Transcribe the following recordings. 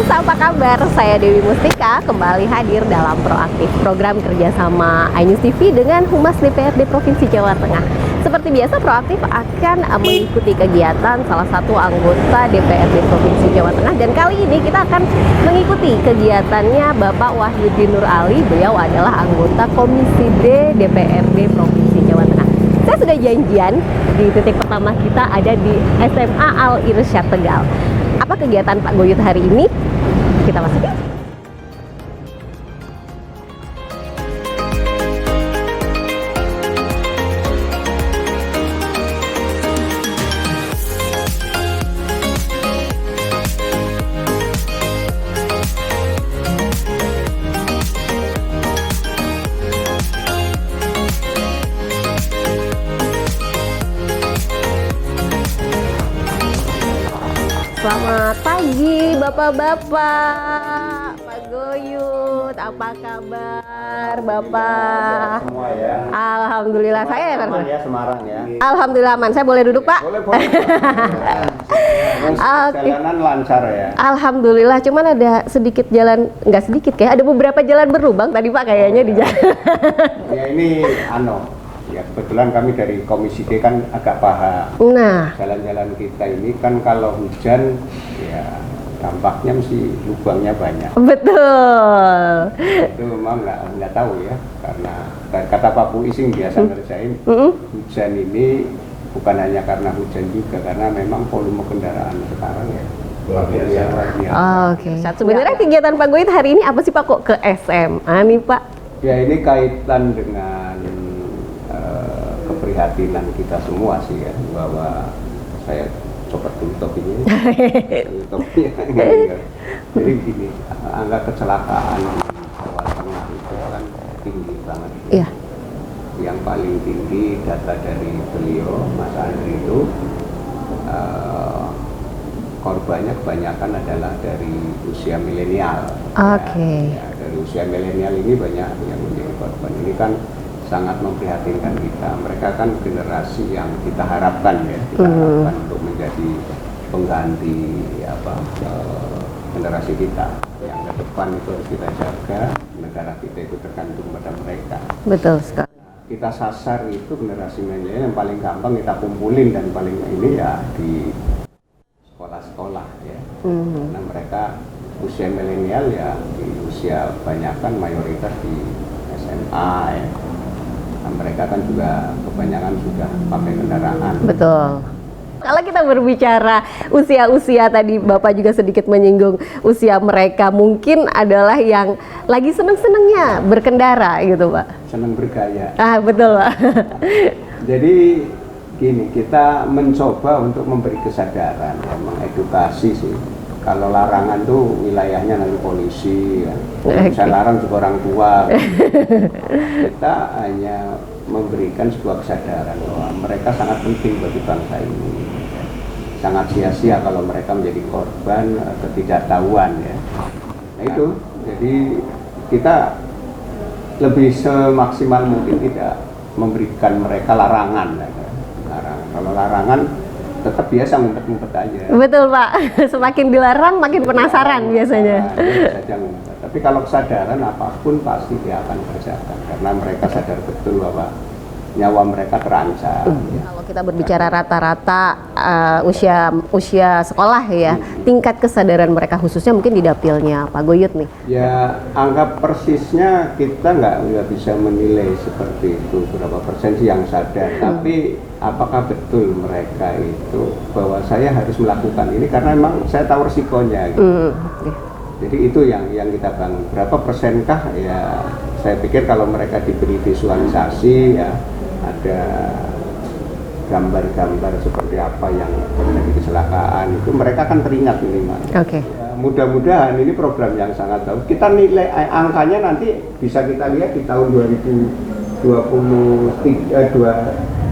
pemirsa, apa kabar? Saya Dewi Mustika kembali hadir dalam Proaktif, program kerjasama iNews TV dengan Humas DPRD Provinsi Jawa Tengah. Seperti biasa, Proaktif akan mengikuti kegiatan salah satu anggota DPRD Provinsi Jawa Tengah, dan kali ini kita akan mengikuti kegiatannya Bapak Wahyudin Nur Ali. Beliau adalah anggota Komisi D DPRD Provinsi Jawa Tengah. Saya sudah janjian di titik pertama kita ada di SMA Al Irsyad Tegal. Apa kegiatan Pak Goyut hari ini? Kita masuk ya. Selamat pagi Bapak-bapak, Pak Goyut, apa kabar Bapak? Semua ya. Alhamdulillah, saya aman ya, Semarang ya. Alhamdulillah aman. Saya boleh duduk Pak? Boleh. Oke. Jalanan lancar ya. Alhamdulillah, cuman ada sedikit jalan, nggak sedikit kayak ada beberapa jalan berlubang tadi Pak kayaknya di jalan. Ya ini ya kebetulan kami dari Komisi D kan agak paham. Nah, Jalan-jalan kita ini kan kalau hujan ya dampaknya mesti lubangnya banyak. betul. Itu memang nggak tahu ya, karena kata Pak Bu Ising biasa ngerjain hujan ini bukan hanya karena hujan juga, karena memang volume kendaraan sekarang ya luar biasa. Oke. Sebenarnya kegiatan Pak Goyut hari ini apa sih Pak, kok ke SMA nih Pak? Ya ini kaitan dengan keprihatinan kita semua sih ya, bahwa saya coba dulu topinya. Jadi gini, angka kecelakaan di Jawa Tengah itu kan tinggi banget. Iya. Yang paling tinggi data dari beliau, Mas Andri, itu korbannya kebanyakan adalah dari usia milenial. Oke. Ya, dari usia milenial ini banyak yang menjadi korban. Ini kan sangat memprihatinkan kita. Mereka kan generasi yang kita harapkan ya, kita harapkan untuk menjadi pengganti generasi kita. Yang ke depan itu harus kita jaga, negara kita itu tergantung pada mereka. Betul sekali. Kita sasar itu generasi milenial yang paling gampang kita kumpulin, dan paling ini ya di sekolah-sekolah ya. Karena mereka usia milenial ya di usia kebanyakan mayoritas di SMA ya. Nah, mereka kan juga kebanyakan sudah pakai kendaraan. Betul. Kalau kita berbicara usia-usia, tadi Bapak juga sedikit menyinggung usia mereka mungkin adalah yang lagi seneng-senengnya berkendara gitu Pak. Senang bergaya. Ah betul Pak. Jadi gini, kita mencoba untuk memberi kesadaran, ya, mengedukasi sih. Kalau larangan tuh wilayahnya nanti polisi, ya. Bisa larang juga orang tua. Kita hanya memberikan sebuah kesadaran bahwa mereka sangat penting bagi bangsa ini. Sangat sia-sia kalau mereka menjadi korban ketidaktahuan ya. Nah itu, jadi kita lebih semaksimal mungkin tidak memberikan mereka larangan. Kalau larangan tetap biasa ngumpet-ngumpet aja. Betul Pak, semakin dilarang makin penasaran biasanya. Tapi kalau kesadaran apapun pasti dia akan kerjakan, karena mereka sadar betul bahwa nyawa mereka terancam. Kalau kita berbicara rata-rata usia sekolah ya, tingkat kesadaran mereka khususnya mungkin di dapilnya Pak Goyut nih. Ya angka persisnya kita nggak bisa menilai seperti itu, berapa persen sih yang sadar. Tapi apakah betul mereka itu bahwa saya harus melakukan ini karena memang saya tahu resikonya gitu. Jadi itu yang kita bangun. Berapa persenkah ya, saya pikir kalau mereka diberi visualisasi ya, ada gambar-gambar seperti apa yang terjadi kecelakaan, itu mereka akan teringat minimal. Oke. Ya, mudah-mudahan ini program yang sangat bagus. Kita nilai angkanya nanti bisa kita lihat di tahun 2023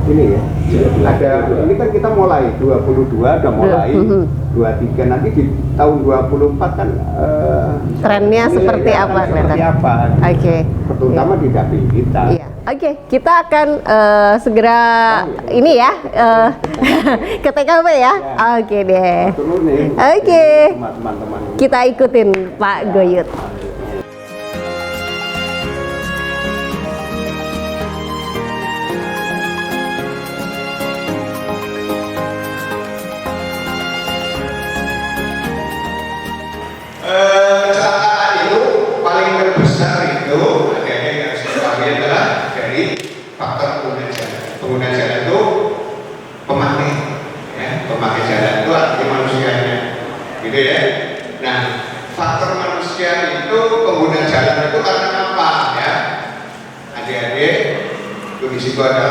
ini ya. Ada ini kan kita mulai 22 udah mulai, 23 nanti di tahun 24 kan trennya seperti apa? Seperti apa? Oke. Terutama di dapil kita. Iya. Oke, kita akan segera ini ya ke TKP ya. Oke deh. Dulu nih. Oke. Teman-teman. Kita ikutin Pak Goyut. Kecelakaan itu paling terbesar itu adanya yang saya ketahui adalah dari faktor pengguna jalan. Pengguna jalan itu pemakai, ya, pemakai jalan itu artinya manusianya, gitu ya. Nah, faktor manusia itu pengguna jalan itu karena apa, ya? Adik-adik, itu di situ ada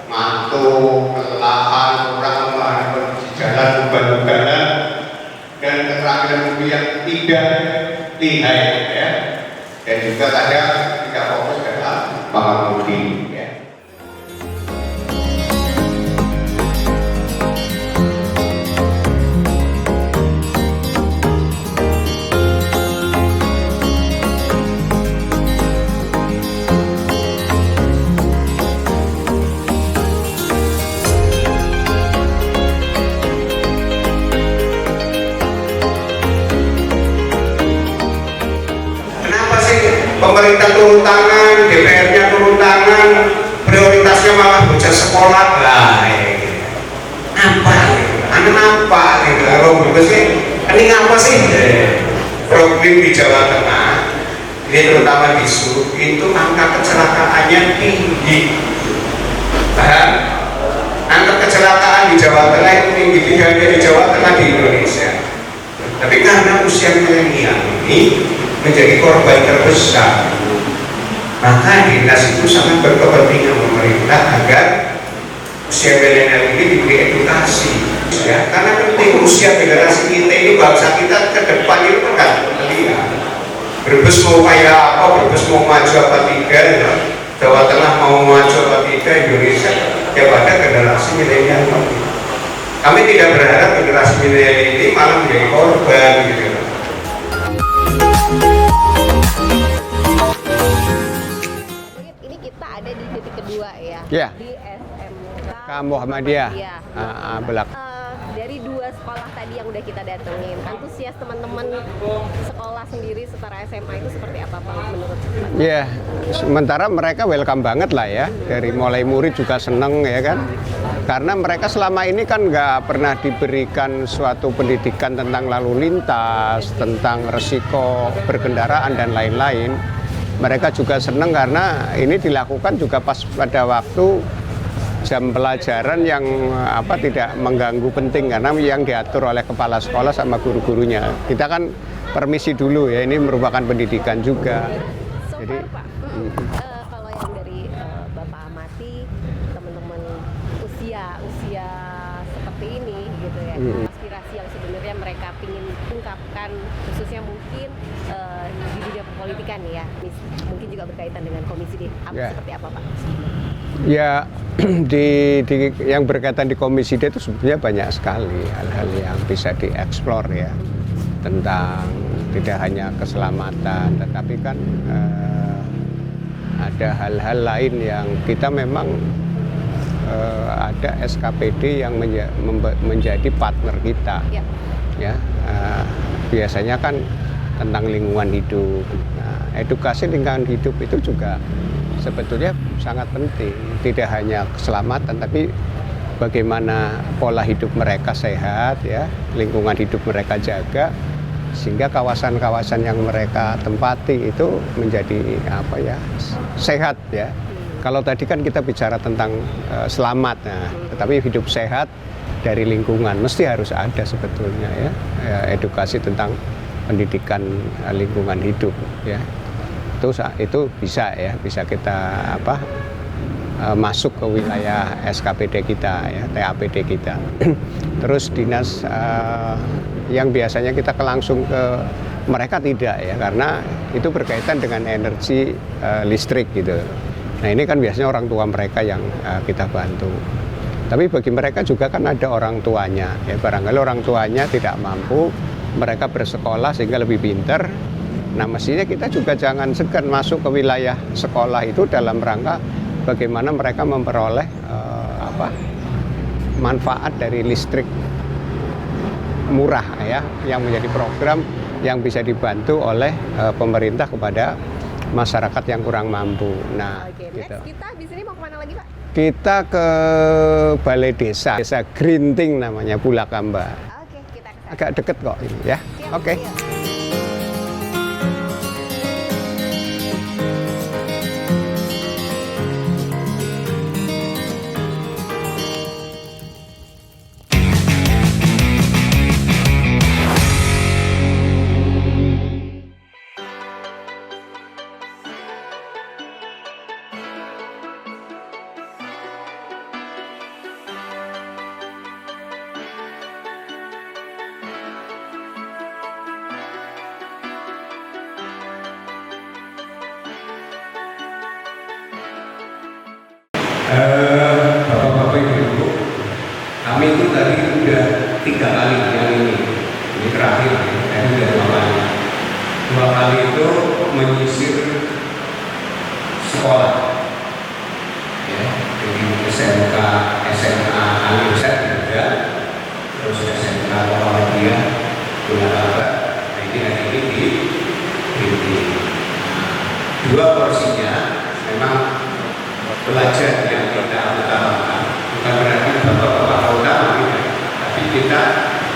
mantuk, kelelahan, orang lemah di jalan, ugal-ugalan, dan keterampilan mobil yang tidak lihai, ya, dan juga kadang tidak fokus dalam pengemudi, ya. Pemerintah turun tangan, DPR-nya turun tangan, prioritasnya malah bocah sekolah lah. Apa? Anu apa? Gitu. Kalau sih, ini apa sih? Problem di Jawa Tengah, ini terutama di Sub, itu angka kecelakaannya tinggi. Paham? Angka kecelakaan di Jawa Tengah itu tinggi, tidak hanya di Jawa Tengah, di Indonesia. Tapi karena usia milenial ini menjadi korban terbesar, maka dinas itu sangat berkepentingan pemerintah agar usia milenial ini diberi edukasi, ya, karena penting usia generasi kita ini, bangsa kita ke depan itu kan terlihat. Brebes mau kayak apa, Brebes mau maju apa tidak, ya. Jawa Tengah mau maju apa tidak, Indonesia ya pada generasi milenial. Kami tidak berharap generasi milenial ini malah menjadi korban, gitu. Ini kita ada di titik kedua ya, Ya. di SMK Muhammadiyah. Muhammadiyah. Belak. Dari dua sekolah tadi yang udah kita datengin, antusias teman-teman sekolah sendiri setara SMA itu seperti apa Pak menurut Pak? Ya, sementara mereka welcome banget lah ya. Dari mulai murid juga seneng ya kan. Karena mereka selama ini kan nggak pernah diberikan suatu pendidikan tentang lalu lintas, tentang resiko berkendaraan dan lain-lain. Mereka juga seneng karena ini dilakukan juga pas pada waktu jam pelajaran yang tidak mengganggu penting, karena yang diatur oleh kepala sekolah sama guru-gurunya. Kita kan permisi dulu ya, ini merupakan pendidikan juga. So Jadi far, Pak, kalau yang dari Bapak amati teman-teman usia seperti ini gitu ya, aspirasi yang sebenarnya mereka ingin ungkapkan, khususnya mungkin di dunia perpolitikan ya, mungkin juga berkaitan dengan komisi D, seperti apa Pak? ya yang berkaitan di Komisi D itu sebenarnya banyak sekali hal-hal yang bisa dieksplor ya, tentang tidak hanya keselamatan, tetapi kan ada hal-hal lain yang kita memang ada SKPD yang menjadi partner kita, ya. Biasanya kan tentang lingkungan hidup. Nah, edukasi lingkungan hidup itu juga sebetulnya sangat penting, tidak hanya keselamatan, tapi bagaimana pola hidup mereka sehat, ya, lingkungan hidup mereka jaga, sehingga kawasan-kawasan yang mereka tempati itu menjadi sehat ya. Kalau tadi kan kita bicara tentang selamat, nah, tetapi hidup sehat dari lingkungan mesti harus ada sebetulnya ya, edukasi tentang pendidikan lingkungan hidup ya. Itu bisa kita masuk ke wilayah SKPD kita ya, TAPD kita. Terus dinas yang biasanya kita langsung ke mereka tidak ya, karena itu berkaitan dengan energi listrik gitu. Nah ini kan biasanya orang tua mereka yang kita bantu. Tapi bagi mereka juga kan ada orang tuanya ya, barangkali orang tuanya tidak mampu, mereka bersekolah sehingga lebih pintar. Nah mestinya kita juga jangan segan masuk ke wilayah sekolah itu dalam rangka bagaimana mereka memperoleh manfaat dari listrik murah ya, yang menjadi program yang bisa dibantu oleh pemerintah kepada masyarakat yang kurang mampu. Nah, Oke, gitu. next kita habis ini mau kemana lagi Pak? Kita ke Balai Desa Grinting namanya, Bulakamba. Oke, kita ke sana. Agak deket kok ini ya. Siap, Oke. yuk. Bapak-bapak ibu, kami itu tadi udah 3 kali yang ini terakhir, tadi udah 2 kali. 2 kali itu menyisir sekolah, ya, jadi SMK, SMA Aliuset juga, terus SMK Muhammadiyah Bulakamba. Nah ini hari ini di 2 porsinya memang belajar yang kita utamakan, bukan berarti bapak-bapak utama gitu, tapi kita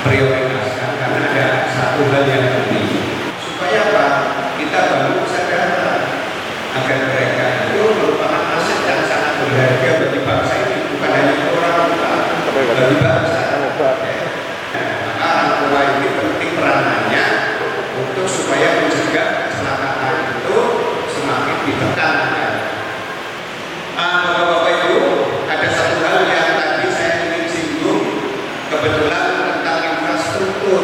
prioritaskan karena ada satu hal yang penting supaya apa? Kita bangun kesadaran agar mereka itu merupakan aset yang sangat berharga bagi bangsa ini, bukan hanya orang tua, bagi bangsa. Maka orang tua ini penting peranannya untuk supaya mencegah kecelakaan itu semakin ditekan. Bapak-bapak Ibu, ada satu hal yang tadi saya ingin singgung, kebetulan tentang infrastruktur.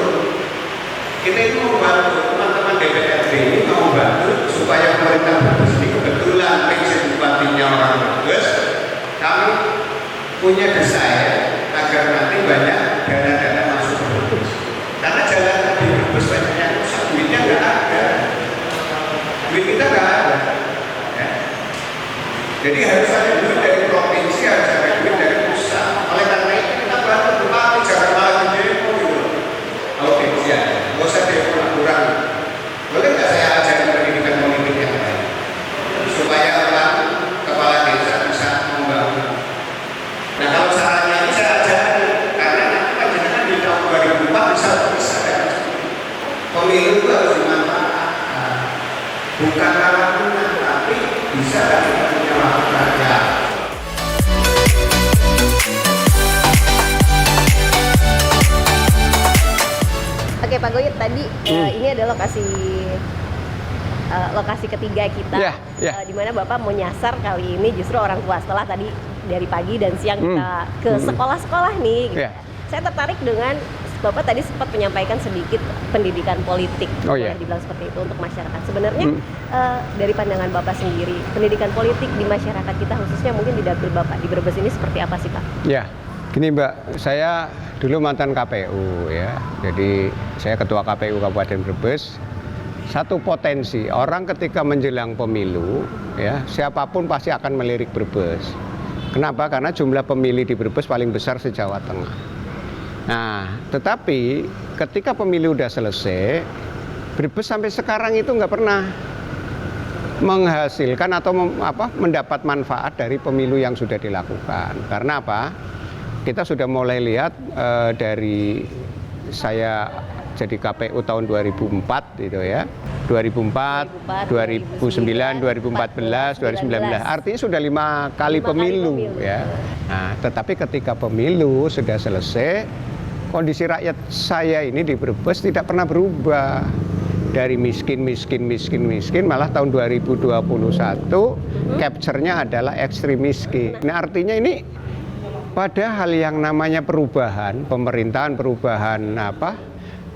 Kita itu membantu teman-teman DPRD ini membantu supaya pemerintah Brebes ini, kebetulan PJ Bupatinya orang Brebes, kami punya desain agar nanti banyak dana-dana masuk ke Brebes. Karena jalan di Brebes banyak yang rusak, duitnya nggak ada, duit kita nggak ada. Jadi harus ada duit dari provinsi, harus ada duit dari pusat. Oleh karena itu kita bantu Bupati, jangan malah di demo gitu. Oke, siap. Nggak usah demo kurang. Boleh nggak saya ajarin pendidikan politik yang lain supaya orang kepala desa bisa membangun. Nah kalau caranya ini saya ajarin, karena nanti panjenengan di tahun 2004 bisa ada. Pemilu itu harus dimanfaatkan, bukan kalah menang, tapi bisa kita punya waktu rakyat. Oke Pak Goyet, tadi ini adalah lokasi ketiga kita, di mana Bapak mau nyasar kali ini justru orang tua, setelah tadi dari pagi dan siang kita ke sekolah-sekolah nih. Gitu. Saya tertarik dengan Bapak tadi sempat menyampaikan sedikit pendidikan politik, boleh dibilang seperti itu untuk masyarakat. Sebenarnya dari pandangan Bapak sendiri, pendidikan politik di masyarakat kita khususnya mungkin di dapil Bapak di Brebes ini seperti apa sih Pak? Ya, gini Mbak, saya dulu mantan KPU ya, jadi saya ketua KPU Kabupaten Brebes. Satu potensi orang ketika menjelang pemilu, ya siapapun pasti akan melirik Brebes. Kenapa? Karena jumlah pemilih di Brebes paling besar se-Jawa Tengah. Nah, tetapi ketika pemilu udah selesai, Brebes sampai sekarang itu nggak pernah menghasilkan atau mendapat manfaat dari pemilu yang sudah dilakukan. Karena apa? Kita sudah mulai lihat dari saya jadi KPU tahun 2004 gitu ya. 2004, 2009, 2014, 2019. Artinya sudah 5 kali pemilu ya. Nah, tetapi ketika pemilu sudah selesai, kondisi rakyat saya ini di Brebes tidak pernah berubah. Dari miskin, malah tahun 2021 capture-nya adalah ekstrim miskin. Nah, artinya ini padahal yang namanya perubahan, pemerintahan, perubahan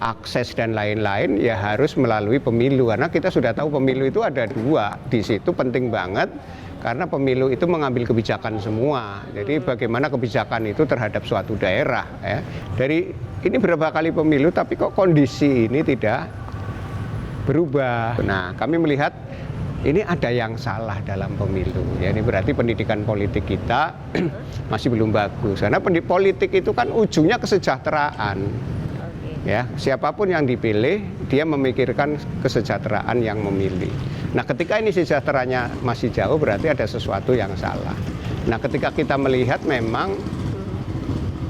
akses dan lain-lain ya harus melalui pemilu, karena kita sudah tahu pemilu itu ada 2. Di situ penting banget karena pemilu itu mengambil kebijakan semua. Jadi bagaimana kebijakan itu terhadap suatu daerah ya. Dari ini berapa kali pemilu tapi kok kondisi ini tidak berubah. Nah, kami melihat ini ada yang salah dalam pemilu. Ya, ini berarti pendidikan politik kita masih belum bagus. Karena politik itu kan ujungnya kesejahteraan. Ya, siapapun yang dipilih, dia memikirkan kesejahteraan yang memilih. Nah, ketika ini sejahteranya masih jauh, berarti ada sesuatu yang salah. Nah, ketika kita melihat memang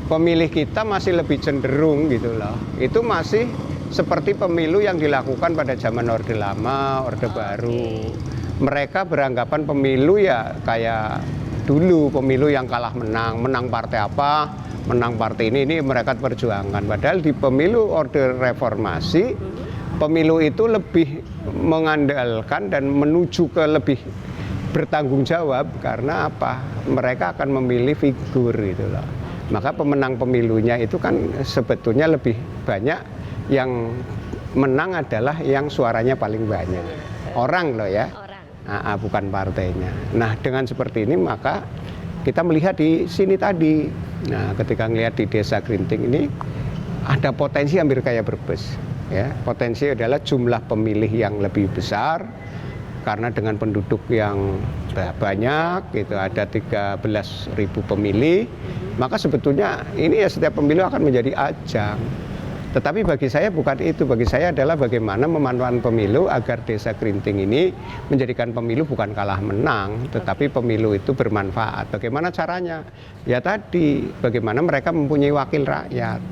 pemilih kita masih lebih cenderung gitu loh. Itu masih seperti pemilu yang dilakukan pada zaman Orde Lama, Orde Baru. Mereka beranggapan pemilu ya kayak dulu, pemilu yang kalah menang partai apa, menang partai ini mereka perjuangan. Padahal di pemilu Orde Reformasi, pemilu itu lebih mengandalkan dan menuju ke lebih bertanggung jawab. Karena apa? Mereka akan memilih figur gitu loh. Maka pemenang pemilunya itu kan sebetulnya lebih banyak yang menang adalah yang suaranya paling banyak. Orang loh ya. Bukan partainya. Nah, dengan seperti ini maka kita melihat di sini tadi. Nah, ketika melihat di Desa Grinting ini ada potensi hampir kayak Brebes. Ya, potensi adalah jumlah pemilih yang lebih besar karena dengan penduduk yang banyak, gitu ada 13.000 pemilih, maka sebetulnya ini ya setiap pemilu akan menjadi ajang. Tetapi bagi saya bukan itu, bagi saya adalah bagaimana memanfaatkan pemilu agar Desa Grinting ini menjadikan pemilu bukan kalah menang, tetapi pemilu itu bermanfaat. Bagaimana caranya? Ya tadi, bagaimana mereka mempunyai wakil rakyat.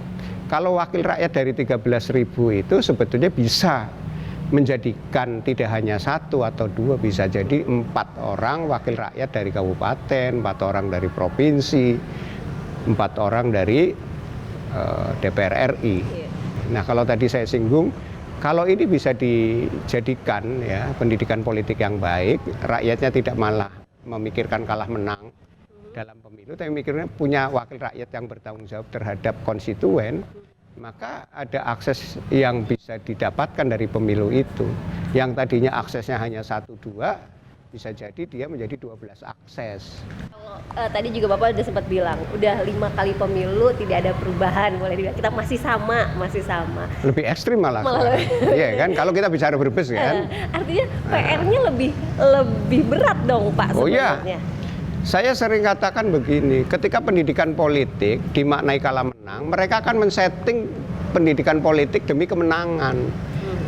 Kalau wakil rakyat dari 13.000 itu sebetulnya bisa menjadikan tidak hanya 1 atau 2, bisa jadi 4 orang wakil rakyat dari kabupaten, 4 orang dari provinsi, 4 orang dari DPR RI. Nah, kalau tadi saya singgung, kalau ini bisa dijadikan ya pendidikan politik yang baik, rakyatnya tidak malah memikirkan kalah menang dalam pemilu, tapi mikirnya punya wakil rakyat yang bertanggung jawab terhadap konstituen, maka ada akses yang bisa didapatkan dari pemilu itu. Yang tadinya aksesnya hanya 1-2, bisa jadi dia menjadi 12 akses. Kalau tadi juga Bapak udah sempat bilang, udah 5 kali pemilu tidak ada perubahan, boleh dibilang kita masih sama. Lebih ekstrim malah. Iya kan, kalau kita bicara Brebes kan. Artinya PR-nya lebih berat dong Pak sebenarnya. Oh iya. Saya sering katakan begini, ketika pendidikan politik dimaknai kalah menang, mereka akan men-setting pendidikan politik demi kemenangan.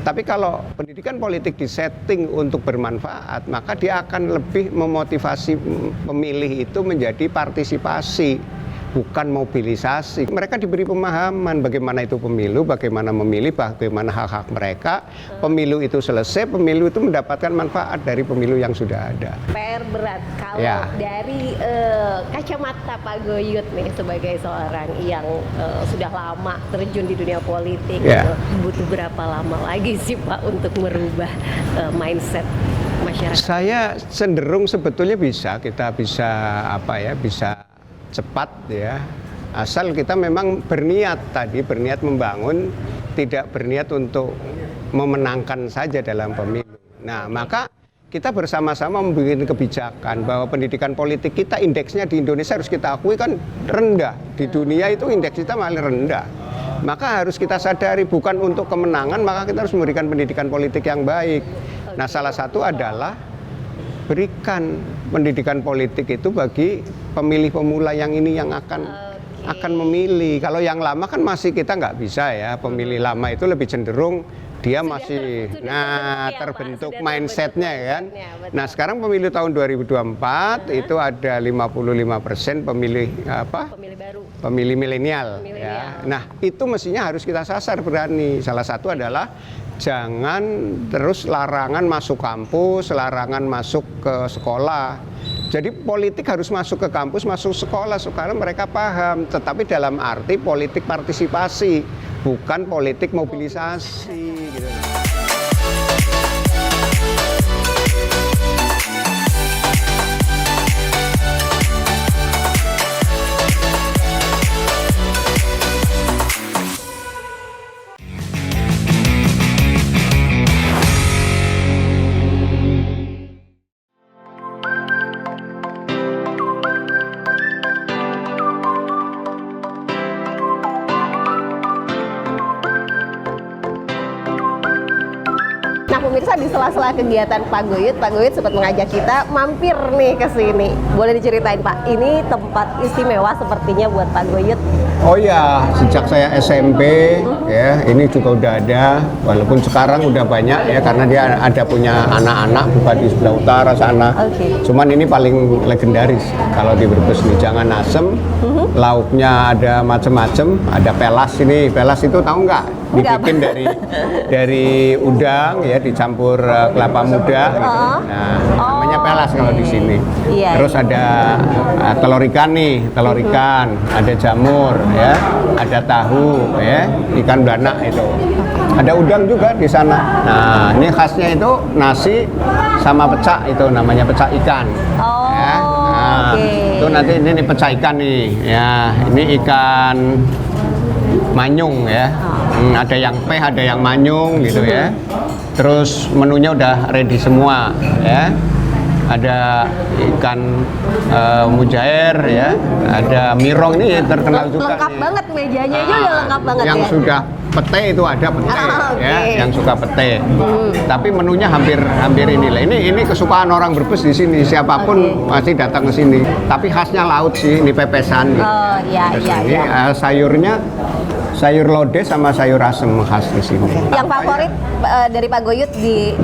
Tapi kalau pendidikan politik disetting untuk bermanfaat, maka dia akan lebih memotivasi pemilih itu menjadi partisipasi, bukan mobilisasi. Mereka diberi pemahaman bagaimana itu pemilu, bagaimana memilih, bagaimana hak-hak mereka. Pemilu itu selesai, pemilu itu mendapatkan manfaat dari pemilu yang sudah ada. PR berat kalau dari kacamata Pak Goyut nih sebagai seorang yang sudah lama terjun di dunia politik, butuh berapa lama lagi sih Pak untuk merubah mindset masyarakat? Saya cenderung sebetulnya kita bisa cepat ya, asal kita memang berniat membangun, tidak berniat untuk memenangkan saja dalam pemilu. Nah, maka kita bersama-sama membuat kebijakan bahwa pendidikan politik kita indeksnya di Indonesia harus kita akui kan rendah. Di dunia itu indeks kita malah rendah. Maka harus kita sadari bukan untuk kemenangan, maka kita harus memberikan pendidikan politik yang baik. Nah, salah satu adalah berikan pendidikan politik itu bagi pemilih pemula yang ini yang akan memilih. Kalau yang lama kan masih kita nggak bisa ya, pemilih lama itu lebih cenderung dia masih terbentuk mindsetnya kan. Nah, sekarang pemilu tahun 2024 itu ada 55% pemilih baru, pemilih milenial ya. Nah, itu mestinya harus kita sasar berani. Salah satu adalah jangan terus larangan masuk kampus, larangan masuk ke sekolah. Jadi politik harus masuk ke kampus, masuk sekolah, sekarang mereka paham. Tetapi dalam arti politik partisipasi, bukan politik mobilisasi gitu. pemirsa di sela-sela kegiatan Pak Guyut sempat mengajak kita mampir nih ke sini. Boleh diceritain Pak, ini tempat istimewa sepertinya buat Pak Guyut. Oh ya, sejak saya SMP ya, ini juga udah ada, walaupun sekarang udah banyak ya, karena dia ada punya anak-anak bukan di sebelah utara sana. Oke. Cuman ini paling legendaris kalau di Brebes nih, jangan asem, lauknya ada macem-macem, ada pelas ini, pelas itu tahu nggak? Dibikin dari udang ya, dicampur kelapa muda gitu. Nah, namanya pelas kalau di sini. Iya. Terus ada telur ikan nih, telur ikan, ada jamur ya, ada tahu ya, ikan belanak itu. Ada udang juga di sana. Nah, ini khasnya itu nasi sama pecak, itu namanya pecak ikan. Oh, Ya. Nah, oke. itu nanti ini pecak ikan nih. Ya, ini ikan manyung ya. Ada yang peh, ada yang manyung gitu ya. Terus menunya udah ready semua ya. Ada ikan mujair ya, ada mirong ini terkenal juga. Lengkap nih. banget mejanya aja udah lengkap banget Yang ya. sudah pete itu ada pete Oke. ya, yang suka pete. Tapi menunya hampir inilah. Ini kesukaan orang Brebes di sini. Siapapun pasti datang ke sini. Tapi khasnya laut sih, ini pepesan. Gitu. Oh iya Terus iya ini iya. sayurnya sayur lodeh sama sayur asem khas di sini. Yang favorit dari Pak Guyut di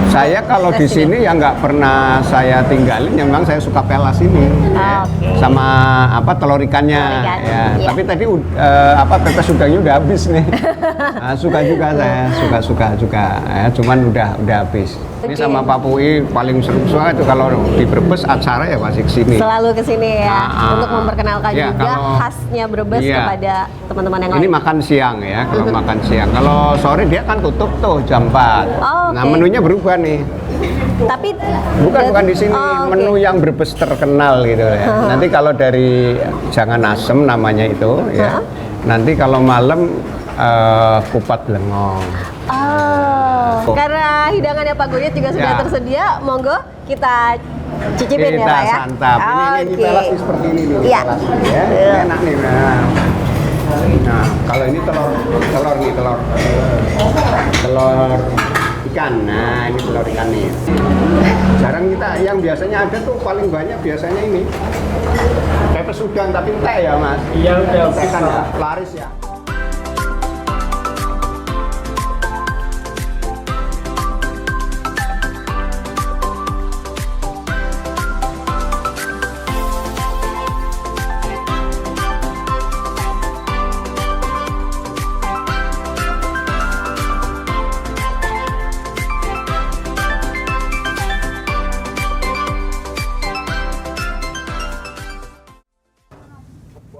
Saya kalau di sini ya nggak pernah saya tinggalin, ya memang saya suka pelas ini, ya. Oke. Sama apa telur ikannya, Telur ikan, ya. iya. Tapi tadi pepes udangnya udah habis nih. Nah, suka juga saya, suka juga, ya. Cuman udah habis. Ini Oke. sama Pak Pui paling seru soalnya itu kalau di Brebes acara ya pasti kesini. selalu kesini ya untuk memperkenalkan Iya, juga kalau- khasnya Brebes iya. kepada teman-teman yang Ini lain. makan siang ya, kalau makan siang. Kalau sore dia kan tutup tuh jam 4. Oh, Nah, oke. menunya berubah nih. Tapi Bukan di sini, Oh, oke. menu yang Brebes terkenal gitu ya. Nanti kalau dari Jangan Asem namanya itu ya. Nanti kalau malam kupat blengong. Oh, karena hidangannya Pak Guyut juga sudah Ya. tersedia, monggo kita cicipin ya Kita Pak ya. santap. Ini Oke. pelas seperti ini nih. Iya. Pelas nih, ya. Iya. Enak nih. Nah, kalau ini telur ikan. Nah, ini telur ikan nih. Jarang kita, yang biasanya ada tuh paling banyak biasanya ini. Pepes udang tapi teh ya, Mas. Iya, udah. Teh kan ya, laris ya.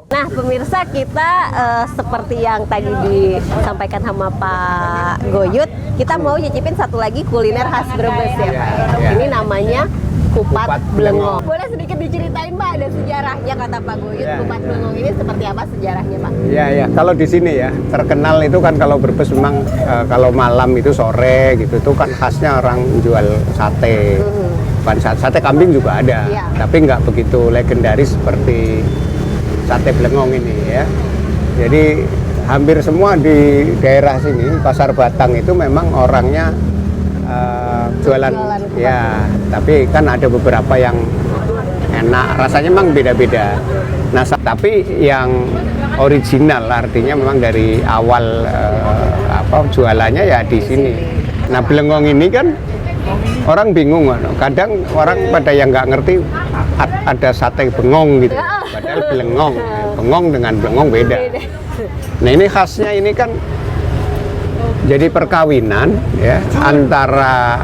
Nah, pemirsa kita seperti yang tadi disampaikan sama Pak Guyut, kita mau nyicipin satu lagi kuliner khas Brebes ya, Pak. Iya. Ini namanya kupat Kupat blengong. blengong. Boleh sedikit diceritain Pak, ada sejarahnya kata Pak Guyut, Iya, kupat iya. blengong ini seperti apa sejarahnya Pak? Iya, ya. Kalau di sini ya terkenal itu kan kalau Brebes memang kalau malam itu sore gitu itu kan khasnya orang jual sate. Bukan sate kambing juga ada, Iya. tapi nggak begitu legendaris seperti sate blengong ini ya. Jadi hampir semua di daerah sini Pasar Batang itu memang orangnya jualan Jualan kupat. ya. Tapi kan ada beberapa yang enak, rasanya memang beda-beda. Nah, tapi yang original artinya memang dari awal jualannya ya di sini. Nah, blengong ini kan orang bingung, kadang orang pada yang nggak ngerti ada sate bengong gitu, padahal bengong dengan blengong beda. Nah, ini khasnya ini kan jadi perkawinan ya antara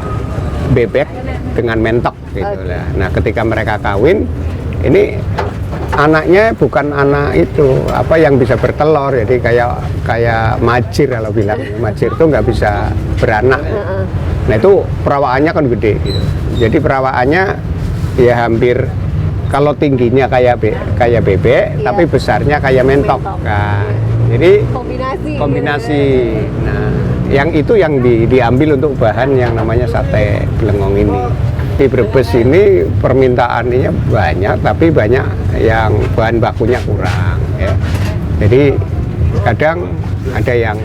bebek dengan mentok gitu lah. Nah, ketika mereka kawin, ini anaknya bukan anak itu yang bisa bertelur, jadi kayak majir kalau bilang. Majir itu nggak bisa beranak. Nah, itu perawaannya kan gede gitu. Jadi perawaannya ya hampir kalau tingginya kayak bebek, Iya. tapi besarnya kayak mentok. Mentok. Nah, jadi Kombinasi. Nah, yang itu yang diambil untuk bahan yang namanya sate blengong ini. Di Brebes ini permintaannya banyak, tapi banyak yang bahan bakunya kurang ya. Jadi kadang ada yang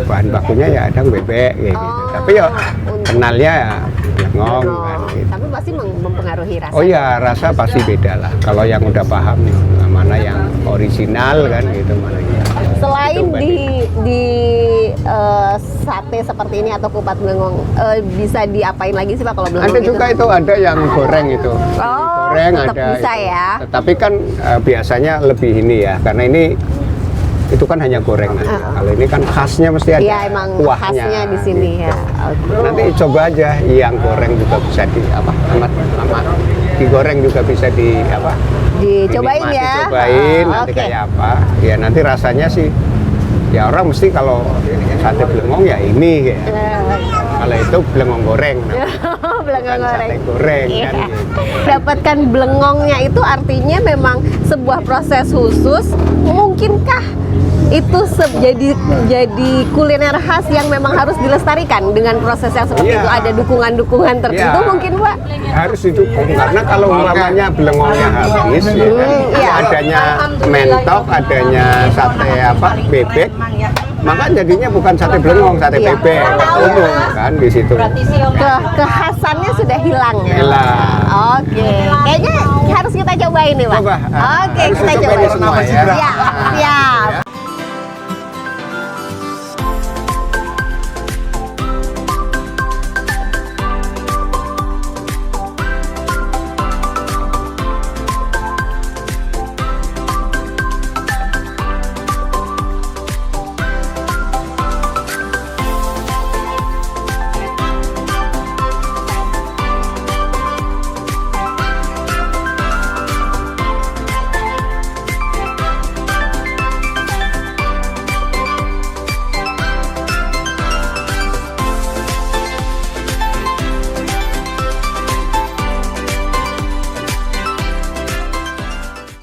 bahan bakunya ya ada bebek kayak gitu. Oh, Tapi ya untuk- kenalnya ya blengong kan gitu. Tapi pasti mempengaruhi rasa. Oh ya, rasa pasti beda lah. Kalau yang udah paham mana yang original kan gitu, mana yang Selain itu, Mbak. di sate seperti ini atau kupat blengong, bisa diapain lagi sih Pak kalau blengong Ada juga itu ada yang goreng itu. Oh, Goreng tetap ada. bisa itu. ya. Tetapi kan biasanya lebih ini ya, karena ini itu kan hanya gorengan. Kalau ini kan khasnya mesti ada Iya, emang kuahnya. khasnya di sini gitu. ya. Oke. Nanti coba aja yang goreng juga bisa di apa? Amat digoreng juga bisa di apa? Dicobain dinikmati, ya. Cobain nanti Oke. kayak apa? Ya nanti rasanya sih ya orang mesti kalau sate blengong ya ini kayak. Kalau itu blengong goreng. Blengong Bukan goreng. sate goreng Iya. kan gitu. Dapatkan blengongnya itu artinya memang sebuah proses khusus. Mungkinkah itu jadi kuliner khas yang memang harus dilestarikan dengan proses yang seperti Iya. itu? Ada dukungan-dukungan tertentu Iya. mungkin Pak? Harus didukung karena kalau umpamanya blengongnya habis ya kan, iya. adanya mentok, adanya sate apa bebek, maka jadinya bukan sate blengong, sate Iya. bebek umum kan di situ. Kekhasannya sudah hilang ya? Hilang. Oke, kayaknya harus kita cobain nih Pak. Coba, Oke, harus kita dicobain cobain. semua ya. Siap, siap.